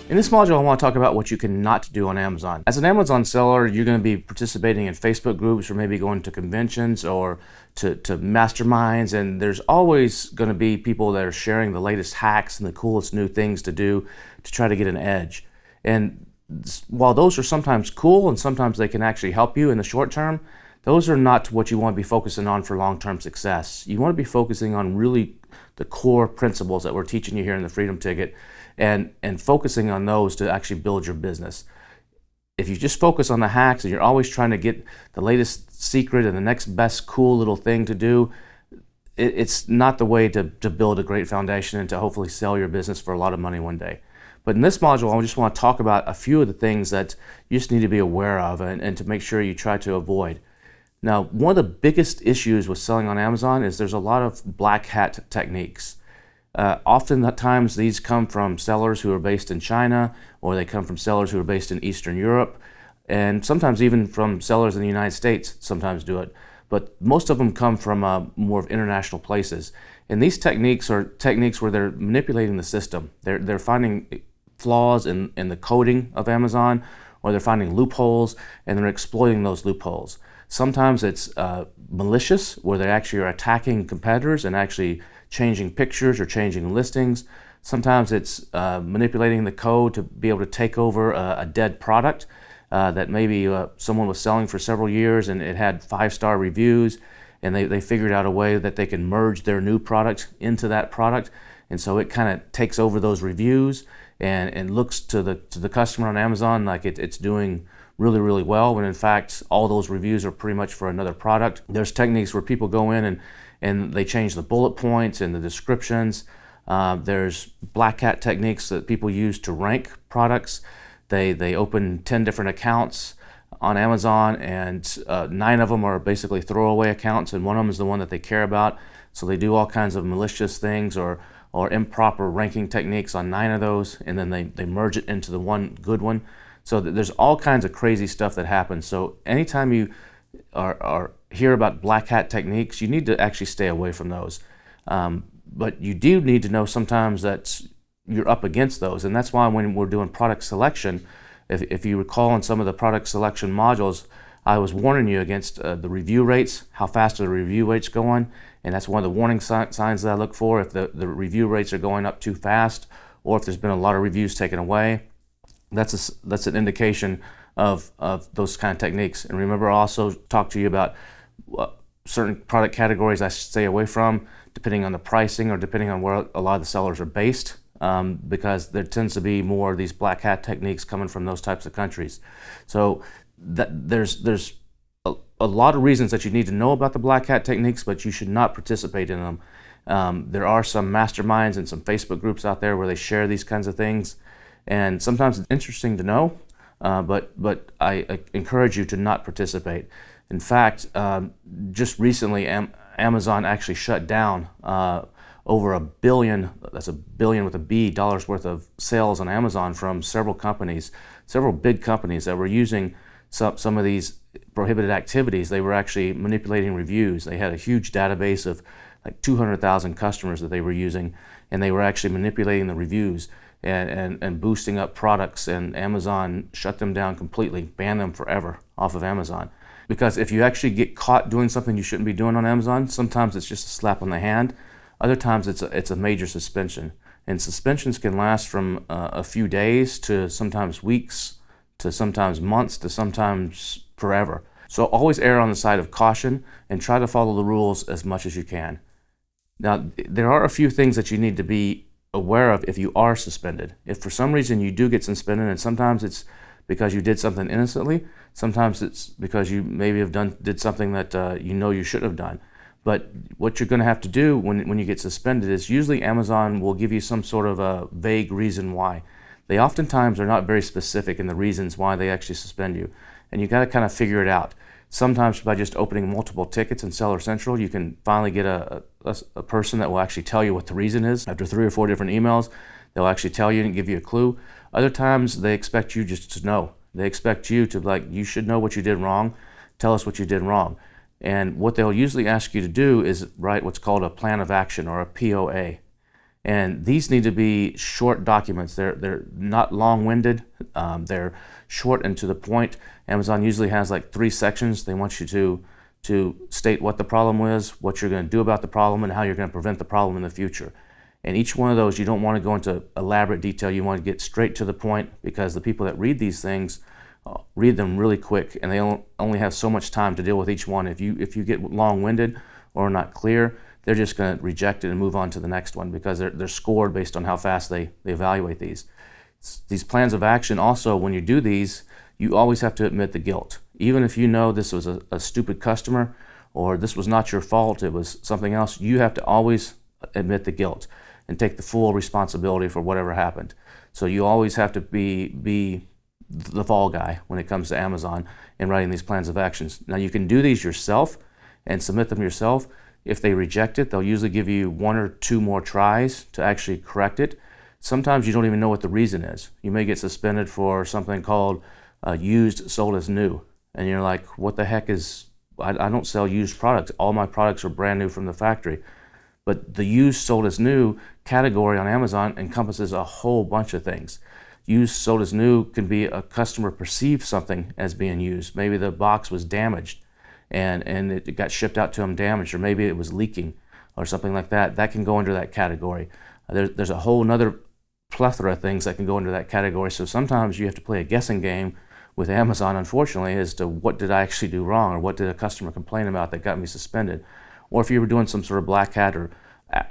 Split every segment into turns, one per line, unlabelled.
In this module, I want to talk about what you cannot do on Amazon. As an Amazon seller, you're going to be participating in Facebook groups or maybe going to conventions or to masterminds, and there's always going to be people that are sharing the latest hacks and the coolest new things to do to try to get an edge. And while those are sometimes cool and sometimes they can actually help you in the short term, those are not what you want to be focusing on for long-term success. You want to be focusing on really the core principles that we're teaching you here in the Freedom Ticket and focusing on those to actually build your business. If you just focus on the hacks and you're always trying to get the latest secret and the next best cool little thing to do, it's not the way to build a great foundation and to hopefully sell your business for a lot of money one day. But in this module, I just want to talk about a few of the things that you just need to be aware of and to make sure you try to avoid. Now, one of the biggest issues with selling on Amazon is there's a lot of black hat techniques. Oftentimes these come from sellers who are based in China, or they come from sellers who are based in Eastern Europe, and sometimes even from sellers in the United States sometimes do it. But most of them come from more of international places. And these techniques are techniques where they're manipulating the system. They're finding flaws in the coding of Amazon, or they're finding loopholes and they're exploiting those loopholes. Sometimes it's malicious, where they actually are attacking competitors and actually changing pictures or changing listings. Sometimes it's manipulating the code to be able to take over a dead product that maybe someone was selling for several years and it had 5-star reviews, and they figured out a way that they can merge their new product into that product, and so it kind of takes over those reviews and looks to the customer on Amazon like it's doing really, really well, when in fact all those reviews are pretty much for another product. There's techniques where people go in and they change the bullet points and the descriptions. There's black hat techniques that people use to rank products. They open 10 different accounts on Amazon, and 9 of them are basically throwaway accounts, and one of them is the one that they care about. So they do all kinds of malicious things or improper ranking techniques on 9 of those, and then they merge it into the one good one. So there's all kinds of crazy stuff that happens. So anytime you are hear about black hat techniques, you need to actually stay away from those. But you do need to know sometimes that you're up against those, and that's why when we're doing product selection, if you recall in some of the product selection modules, I was warning you against the review rates, how fast are the review rates going, and that's one of the warning signs that I look for. If the review rates are going up too fast, or if there's been a lot of reviews taken away, that's an indication of those kind of techniques. And remember, I also talked to you about certain product categories I stay away from, depending on the pricing or depending on where a lot of the sellers are based, because there tends to be more of these black hat techniques coming from those types of countries. So there's a lot of reasons that you need to know about the black hat techniques, but you should not participate in them. There are some masterminds and some Facebook groups out there where they share these kinds of things, and sometimes it's interesting to know, but I encourage you to not participate. In fact, just recently Amazon actually shut down over $1 billion, that's $1 billion with a B, dollars worth of sales on Amazon from several companies, several big companies that were using some of these prohibited activities. They were actually manipulating reviews. They had a huge database of like 200,000 customers that they were using, and they were actually manipulating the reviews and boosting up products, and Amazon shut them down completely, banned them forever off of Amazon. Because if you actually get caught doing something you shouldn't be doing on Amazon, sometimes it's just a slap on the hand. Other times it's a major suspension. And suspensions can last from a few days to sometimes weeks, to sometimes months, to sometimes forever. So always err on the side of caution and try to follow the rules as much as you can. Now, there are a few things that you need to be aware of if you are suspended. If for some reason you do get suspended, and sometimes it's because you did something innocently, sometimes it's because you maybe did something that you know you shouldn't have done. But what you're going to have to do when you get suspended is usually Amazon will give you some sort of a vague reason why. They oftentimes are not very specific in the reasons why they actually suspend you, and you got to kind of figure it out. Sometimes by just opening multiple tickets in Seller Central, you can finally get a person that will actually tell you what the reason is. After 3 or 4 different emails, they'll actually tell you and give you a clue. Other times they expect you just to know. They expect you to, like, you should know what you did wrong. Tell us what you did wrong. And what they'll usually ask you to do is write what's called a plan of action, or a POA. And these need to be short documents. They're not long-winded. They're short and to the point. Amazon usually has like 3 sections. They want you to state what the problem is, what you're going to do about the problem, and how you're going to prevent the problem in the future. And each one of those, you don't want to go into elaborate detail. You want to get straight to the point, because the people that read these things read them really quick, and they only have so much time to deal with each one. If you get long-winded or not clear, they're just going to reject it and move on to the next one, because they're scored based on how fast they evaluate these. These plans of action also, when you do these, you always have to admit the guilt. Even if you know this was a stupid customer, or this was not your fault, it was something else, you have to always admit the guilt and take the full responsibility for whatever happened. So you always have to be the fall guy when it comes to Amazon in writing these plans of actions. Now, you can do these yourself and submit them yourself. If they reject it, they'll usually give you 1 or 2 more tries to actually correct it. Sometimes you don't even know what the reason is. You may get suspended for something called used sold as new. And you're like, what the heck is, I don't sell used products. All my products are brand new from the factory. But the used sold as new category on Amazon encompasses a whole bunch of things. Used sold as new can be a customer perceived something as being used. Maybe the box was damaged and it got shipped out to them damaged, or maybe it was leaking or something like that. That can go under that category. There's a whole nother plethora of things that can go into that category. So sometimes you have to play a guessing game with Amazon, unfortunately, as to what did I actually do wrong, or what did a customer complain about that got me suspended. Or if you were doing some sort of black hat or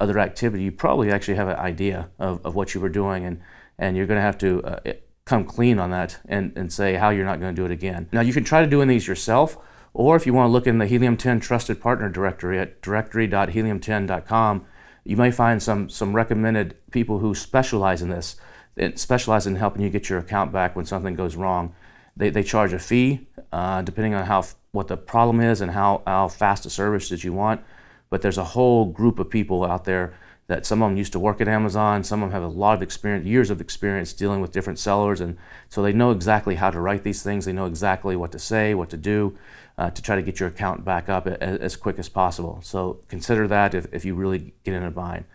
other activity, you probably actually have an idea of what you were doing, and you're going to have to come clean on that and say how you're not going to do it again. Now, you can try to doing these yourself, or if you want to look in the Helium 10 Trusted Partner Directory at directory.helium10.com, you may find some recommended people who specialize in this. It specialize in helping you get your account back when something goes wrong. They charge a fee depending on what the problem is and how fast a service that you want. But there's a whole group of people out there that some of them used to work at Amazon, some of them have a lot of experience, years of experience dealing with different sellers, and so they know exactly how to write these things. They know exactly what to say, what to do to try to get your account back up as quick as possible. So consider that if you really get in a bind.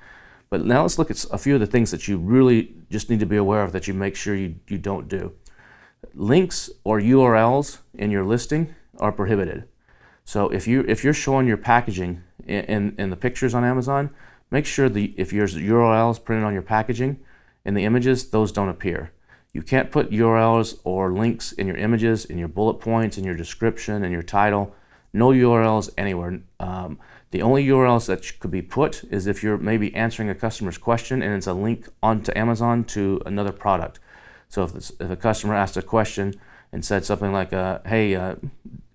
But now let's look at a few of the things that you really just need to be aware of that you make sure you don't do. Links or URLs in your listing are prohibited. So if you're showing your packaging in the pictures on Amazon, make sure if your URLs printed on your packaging in the images, those don't appear. You can't put URLs or links in your images, in your bullet points, in your description, in your title. No URLs anywhere. The only URLs that could be put is if you're maybe answering a customer's question and it's a link onto Amazon to another product. So if a customer asked a question and said something like, hey,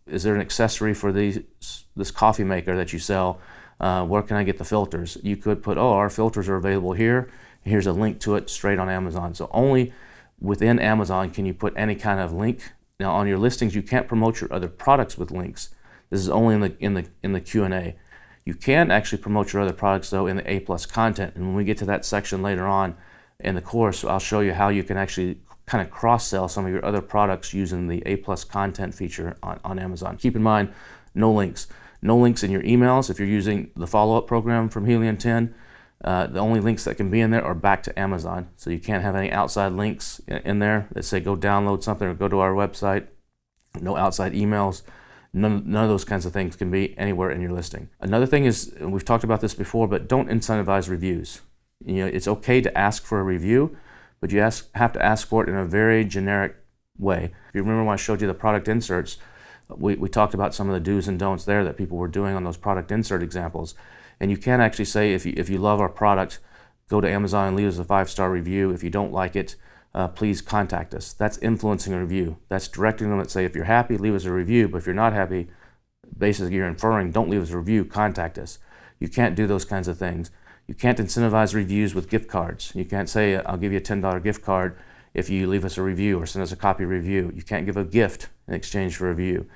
is there an accessory for this coffee maker that you sell? Where can I get the filters? You could put, oh, our filters are available here. Here's a link to it straight on Amazon. So only within Amazon can you put any kind of link. Now on your listings, you can't promote your other products with links. This is only in the Q&A. You can actually promote your other products though in the A+ content. And when we get to that section later on in the course, I'll show you how you can actually kind of cross-sell some of your other products using the A+ content feature on Amazon. Keep in mind, no links. No links in your emails if you're using the follow-up program from Helium 10. The only links that can be in there are back to Amazon. So you can't have any outside links in there that say go download something or go to our website. No outside emails. None of those kinds of things can be anywhere in your listing. Another thing is, and we've talked about this before, but don't incentivize reviews. You know, it's okay to ask for a review, but you have to ask for it in a very generic way. If you remember when I showed you the product inserts, we talked about some of the do's and don'ts there that people were doing on those product insert examples. And you can actually say, if you love our product, go to Amazon and leave us a 5-star review. If you don't like it, please contact us. That's influencing a review. That's directing them to say, if you're happy, leave us a review. But if you're not happy, basically you're inferring, don't leave us a review, contact us. You can't do those kinds of things. You can't incentivize reviews with gift cards. You can't say, I'll give you a $10 gift card if you leave us a review or send us a copy review. You can't give a gift in exchange for a review.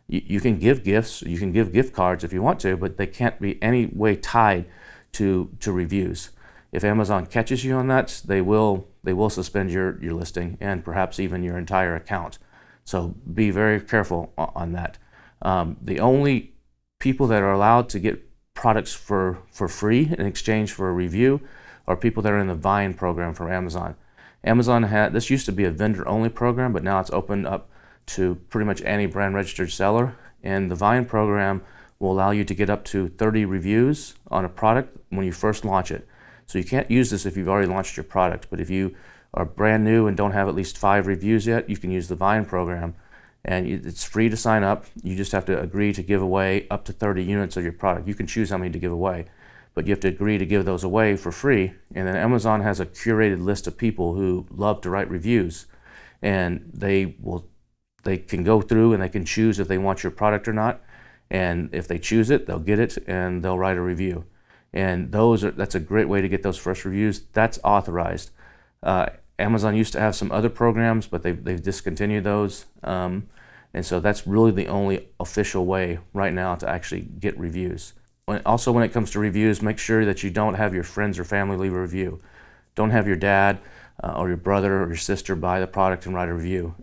You can give gifts, you can give gift cards if you want to, but they can't be any way tied to reviews. If Amazon catches you on that, they will suspend your listing and perhaps even your entire account. So be very careful on that. The only people that are allowed to get products for free in exchange for a review are people that are in the Vine program from Amazon. This used to be a vendor-only program, but now it's opened up to pretty much any brand registered seller. And the Vine program will allow you to get up to 30 reviews on a product when you first launch it. So you can't use this if you've already launched your product, but if you are brand new and don't have at least 5 reviews yet, you can use the Vine program. And it's free to sign up. You just have to agree to give away up to 30 units of your product. You can choose how many to give away, but you have to agree to give those away for free. And then Amazon has a curated list of people who love to write reviews, and they can go through and they can choose if they want your product or not. And if they choose it, they'll get it and they'll write a review. And that's a great way to get those first reviews. That's authorized. Amazon used to have some other programs, but they've discontinued those. And so that's really the only official way right now to actually get reviews. Also, when it comes to reviews, make sure that you don't have your friends or family leave a review. Don't have your dad or your brother or your sister buy the product and write a review.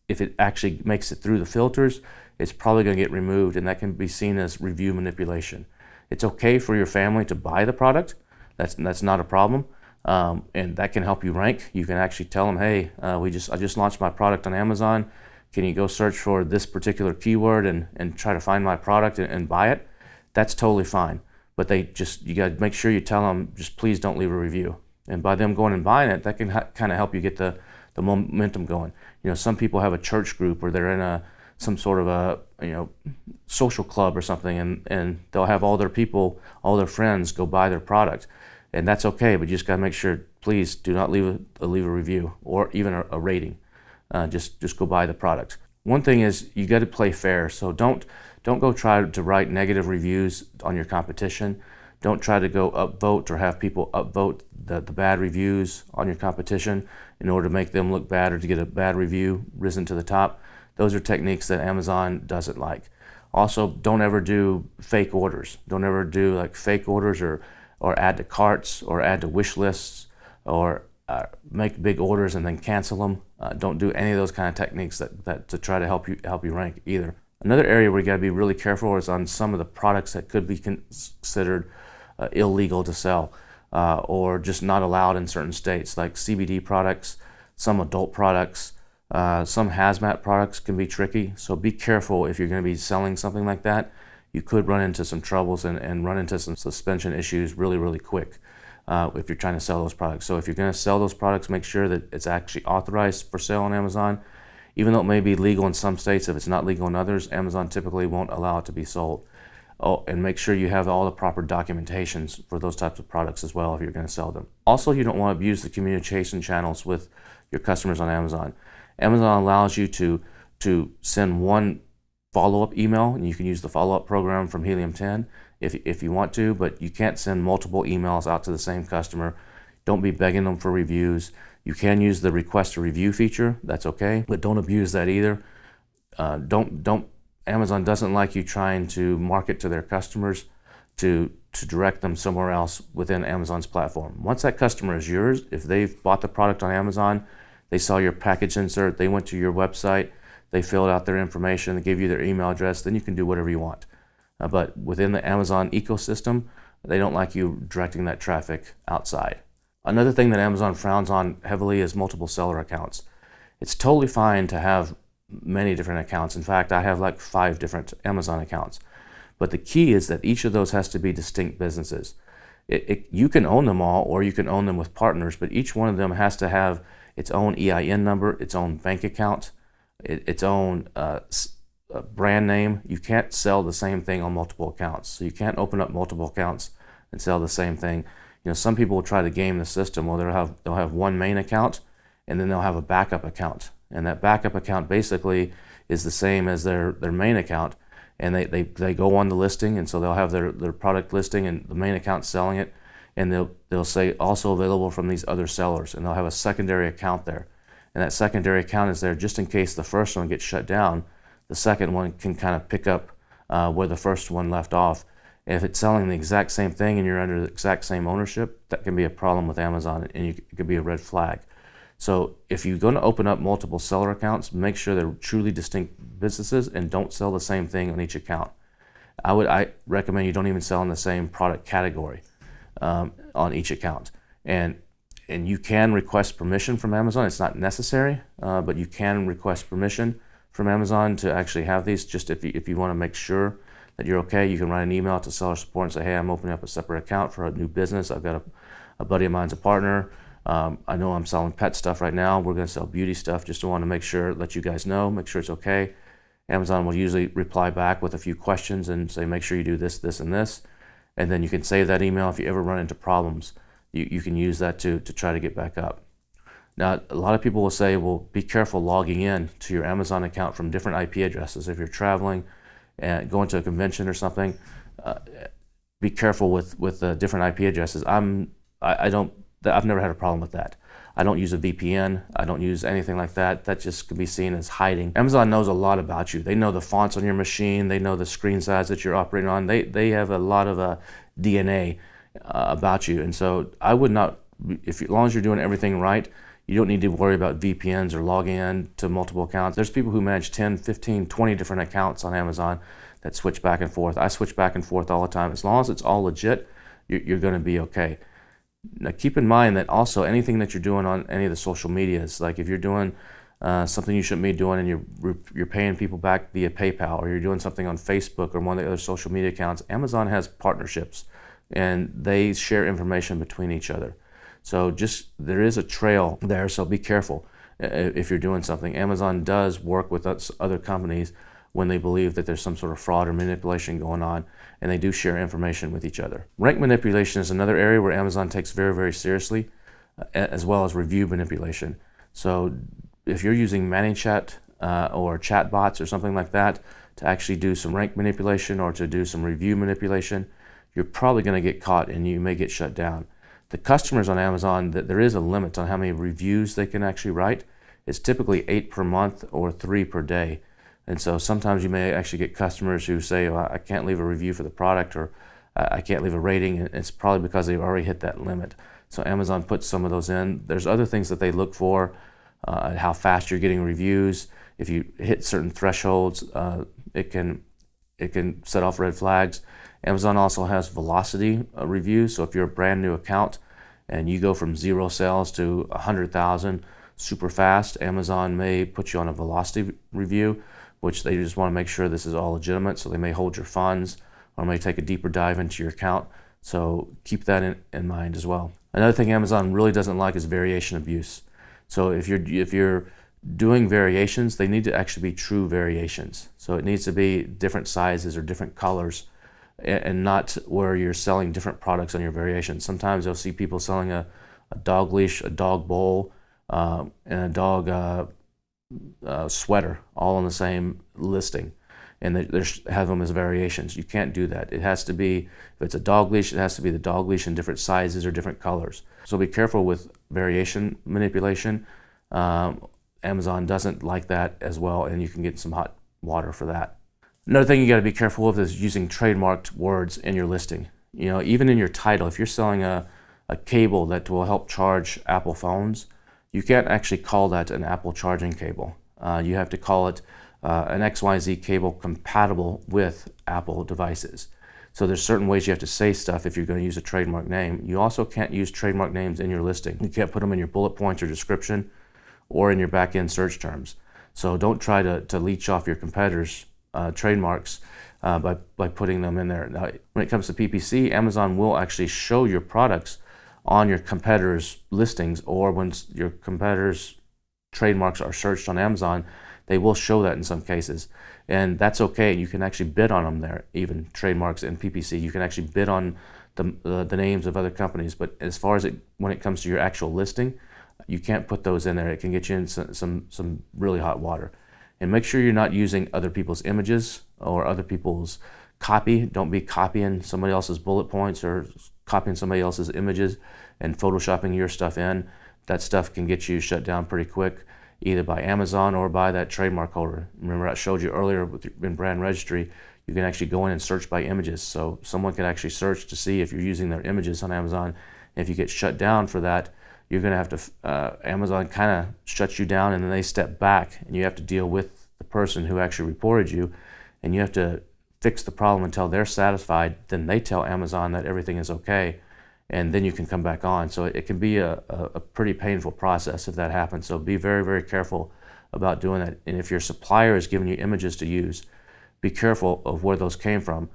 If it actually makes it through the filters, it's probably going to get removed, and that can be seen as review manipulation. It's okay for your family to buy the product. That's not a problem, and that can help you rank. You can actually tell them, hey, I just launched my product on Amazon. Can you go search for this particular keyword and try to find my product and buy it? That's totally fine. But you got to make sure you tell them, just please don't leave a review. And by them going and buying it, that can kind of help you get the momentum going. Some people have a church group, or they're in some sort of a social club or something, and they'll have all their friends go buy their product, and that's okay. But you just got to make sure, please do not leave a review or even a rating. Just go buy the product. One thing is, you got to play fair. So don't go try to write negative reviews on your competition. Don't try to go upvote or have people upvote the bad reviews on your competition in order to make them look bad or to get a bad review risen to the top. Those are techniques that Amazon doesn't like. Also, don't ever do fake orders. Don't ever do like fake orders or add to carts or add to wish lists or make big orders and then cancel them. Don't do any of those kind of techniques that to try to help you rank either. Another area where you got to be really careful is on some of the products that could be considered illegal to sell or just not allowed in certain states, like CBD products, some adult products, some hazmat products can be tricky. So be careful if you're going to be selling something like that. You could run into some troubles and run into some suspension issues really, really quick if you're trying to sell those products. So if you're going to sell those products, make sure that it's actually authorized for sale on Amazon. Even though it may be legal in some states, if it's not legal in others, Amazon typically won't allow it to be sold. Oh, and make sure you have all the proper documentations for those types of products as well if you're going to sell them. Also, you don't want to abuse the communication channels with your customers on Amazon. Amazon allows you to send one follow-up email, and you can use the follow-up program from Helium 10 if you want to, but you can't send multiple emails out to the same customer. Don't be begging them for reviews. You can use the request a review feature, that's okay, but don't abuse that either. Amazon doesn't like you trying to market to their customers to direct them somewhere else within Amazon's platform. Once that customer is yours, if they've bought the product on Amazon, they saw your package insert, they went to your website, they filled out their information, they gave you their email address, then you can do whatever you want. But within the Amazon ecosystem, they don't like you directing that traffic outside. Another thing that Amazon frowns on heavily is multiple seller accounts. It's totally fine to have many different accounts. In fact, I have like 5 different Amazon accounts. But the key is that each of those has to be distinct businesses. You can own them all, or you can own them with partners, but each one of them has to have its own EIN number, its own bank account, its own brand name. You can't sell the same thing on multiple accounts. So you can't open up multiple accounts and sell the same thing. Some people will try to game the system. Well, they'll have one main account, and then they'll have a backup account. And that backup account basically is the same as their main account. And they go on the listing, and so they'll have their product listing and the main account selling it, and they'll say also available from these other sellers, and they'll have a secondary account there. And that secondary account is there just in case the first one gets shut down. The second one can kind of pick up where the first one left off. And if it's selling the exact same thing and you're under the exact same ownership, that can be a problem with Amazon, and it could be a red flag. So if you're going to open up multiple seller accounts, make sure they're truly distinct businesses and don't sell the same thing on each account. I recommend you don't even sell in the same product category. on each account. And you can request permission from Amazon. It's not necessary, but you can request permission from Amazon to actually have these. Just if you want to make sure that you're okay, you can write an email to seller support and say, hey, I'm opening up a separate account for a new business. I've got a buddy of mine's a partner. I know I'm selling pet stuff right now. We're going to sell beauty stuff. Just want to make sure, let you guys know, make sure it's okay. Amazon will usually reply back with a few questions and say, make sure you do this, this, and this. And then you can save that email. If you ever run into problems, you can use that to try to get back up. Now, a lot of people will say, well, be careful logging in to your Amazon account from different IP addresses. If you're traveling and going to a convention or something, be careful with different IP addresses. I've never had a problem with that. I don't use a VPN. I don't use anything like that. That just can be seen as hiding. Amazon knows a lot about you. They know the fonts on your machine. They know the screen size that you're operating on. They have a lot of DNA about you. And so I would not, as long as you're doing everything right, you don't need to worry about VPNs or logging in to multiple accounts. There's people who manage 10, 15, 20 different accounts on Amazon that switch back and forth. I switch back and forth all the time. As long as it's all legit, you're going to be okay. Now keep in mind that also anything that you're doing on any of the social medias, like if you're doing something you shouldn't be doing and you're paying people back via PayPal, or you're doing something on Facebook or one of the other social media accounts, Amazon has partnerships and they share information between each other. So there is a trail there, so be careful if you're doing something. Amazon does work with other companies when they believe that there's some sort of fraud or manipulation going on, and they do share information with each other. Rank manipulation is another area where Amazon takes very, very seriously, as well as review manipulation. So if you're using ManyChat or chat bots or something like that to actually do some rank manipulation or to do some review manipulation, you're probably going to get caught and you may get shut down. The customers on Amazon, there is a limit on how many reviews they can actually write. It's typically 8 per month or 3 per day. And so sometimes you may actually get customers who say, well, I can't leave a review for the product, or I can't leave a rating. And it's probably because they've already hit that limit. So Amazon puts some of those in. There's other things that they look for, how fast you're getting reviews. If you hit certain thresholds, it can set off red flags. Amazon also has velocity reviews. So if you're a brand new account and you go from 0 sales to 100,000 super fast, Amazon may put you on a velocity review, which they just want to make sure this is all legitimate. So they may hold your funds or may take a deeper dive into your account. So keep that in mind as well. Another thing Amazon really doesn't like is variation abuse. So if you're doing variations, they need to actually be true variations. So it needs to be different sizes or different colors, and not where you're selling different products on your variations. Sometimes you'll see people selling a dog leash, a dog bowl, and a dog sweater all on the same listing, and they have them as variations. You can't do that. It has to be, if it's a dog leash, it has to be the dog leash in different sizes or different colors. So be careful with variation manipulation. Amazon doesn't like that as well, and you can get some hot water for that. Another thing you got to be careful with is using trademarked words in your listing. You know, even in your title, if you're selling a cable that will help charge Apple phones, you can't actually call that an Apple charging cable. You have to call it an XYZ cable compatible with Apple devices. So there's certain ways you have to say stuff if you're going to use a trademark name. You also can't use trademark names in your listing. You can't put them in your bullet points or description or in your back-end search terms. So don't try to leech off your competitors' trademarks by putting them in there. Now, when it comes to PPC, Amazon will actually show your products on your competitors' listings, or when your competitors' trademarks are searched on Amazon, they will show that in some cases. And that's okay. You can actually bid on them there, even trademarks and PPC. You can actually bid on the names of other companies. But as far as when it comes to your actual listing, you can't put those in there. It can get you in some really hot water. And make sure you're not using other people's images or other people's copy. Don't be copying somebody else's bullet points or copying somebody else's images and photoshopping your stuff in. That stuff can get you shut down pretty quick, either by Amazon or by that trademark holder. Remember I showed you earlier in brand registry, you can actually go in and search by images. So someone can actually search to see if you're using their images on Amazon. And if you get shut down for that, you're going to have to, Amazon kind of shuts you down, and then they step back and you have to deal with the person who actually reported you, and you have to fix the problem until they're satisfied. Then they tell Amazon that everything is okay, and then you can come back on. So it can be a pretty painful process if that happens. So be very, very careful about doing that. And if your supplier is giving you images to use, be careful of where those came from.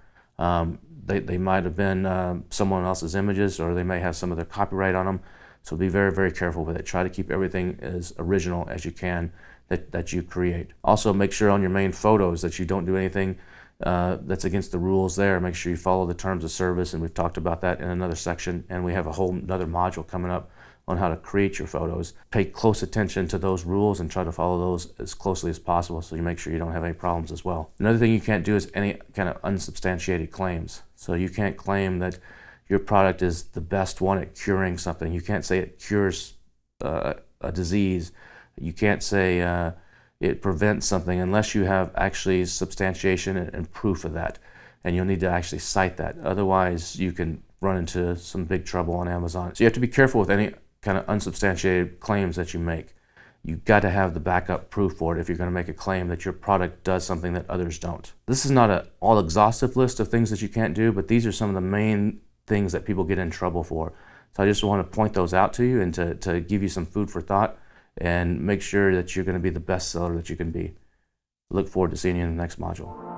They might have been someone else's images, or they may have some of their copyright on them. So be very, very careful with it. Try to keep everything as original as you can that you create. Also, make sure on your main photos that you don't do anything that's against the rules there. Make sure you follow the terms of service, and we've talked about that in another section, and we have a whole another module coming up on how to create your photos. Pay close attention to those rules and try to follow those as closely as possible so you make sure you don't have any problems as well. Another thing you can't do is any kind of unsubstantiated claims. So you can't claim that your product is the best one at curing something. You can't say it cures a disease. You can't say it prevents something unless you have actually substantiation and proof of that. And you'll need to actually cite that. Otherwise, you can run into some big trouble on Amazon. So you have to be careful with any kind of unsubstantiated claims that you make. You've got to have the backup proof for it if you're going to make a claim that your product does something that others don't. This is not an all-exhaustive list of things that you can't do, but these are some of the main things that people get in trouble for. So I just want to point those out to you and to give you some food for thought and make sure that you're going to be the best seller that you can be. Look forward to seeing you in the next module.